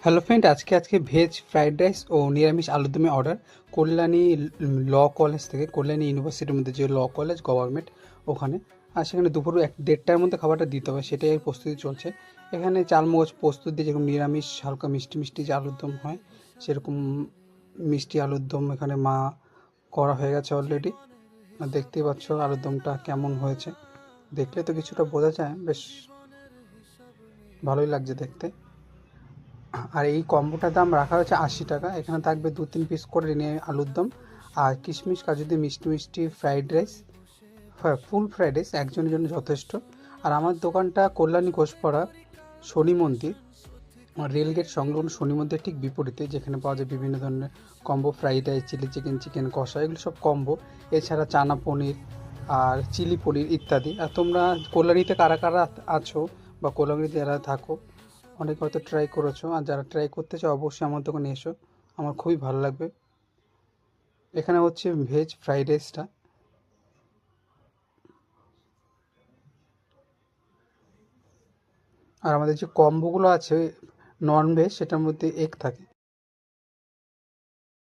Hello friend, আজকে veg fried rice ও নিরামিষ আলুর দমে অর্ডার। কল্যাণী ল কলেজ থেকে, কল্যাণী ইউনিভার্সিটির মধ্যে যে ল কলেজ গভর্নমেন্ট, ওখানে। আর সেখানে দুপুর 1-1:30টার মধ্যে খাবারটা দিতে হবে, সেটাই প্রস্তুতি চলছে। এখানে চালমগজ প্রস্তুত দিয়ে যেরকম নিরামিষ হালকা মিষ্টি মিষ্টি যে আলুর দম হয়, সেরকম মিষ্টি আলুর দম এখানে মা করা হয়ে গেছে অলরেডি। আর দেখতেই পাচ্ছ আলুর দমটা কেমন হয়েছে, দেখলে তো কিছুটা বোঝা যায়, বেশ ভালোই লাগছে দেখতে। আর এই কম্বোটার দাম রাখা হয়েছে 80 টাকা। এখানে থাকবে 2-3 পিস করে নিয়ে আলুর দম, আর কিশমিশ কাজু দিয়ে মিষ্টি মিষ্টি ফ্রাইড রাইস, ফুল ফ্রাইড রাইস একজনের জন্য যথেষ্ট। আর আমার দোকানটা কল্যাণী ঘোষপাড়া শনি মন্দির, রেলগেট সংলগ্ন শনি মন্দিরের ঠিক বিপরীতে, যেখানে পাওয়া যায় বিভিন্ন ধরনের combo, fried rice, chilli chicken, chicken কষা, এগুলো সব কম্বো। এছাড়া চানা পনির আর চিলি পনির ইত্যাদি। আর তোমরা কল্যাণীতে কারা কারা আছো বা কল্যাণীতে যারা থাকো, অনেকে হয়তো ট্রাই করেছো, আর যারা ট্রাই করতে চাও অবশ্যই আমার দোকানে এসো, আমার খুবই ভালো লাগবে। এখানে হচ্ছে ভেজ ফ্রাইড রাইসটা। আর আমাদের যে কম্বোগুলো আছে নন ভেজ, সেটার মধ্যে এগ থাকে।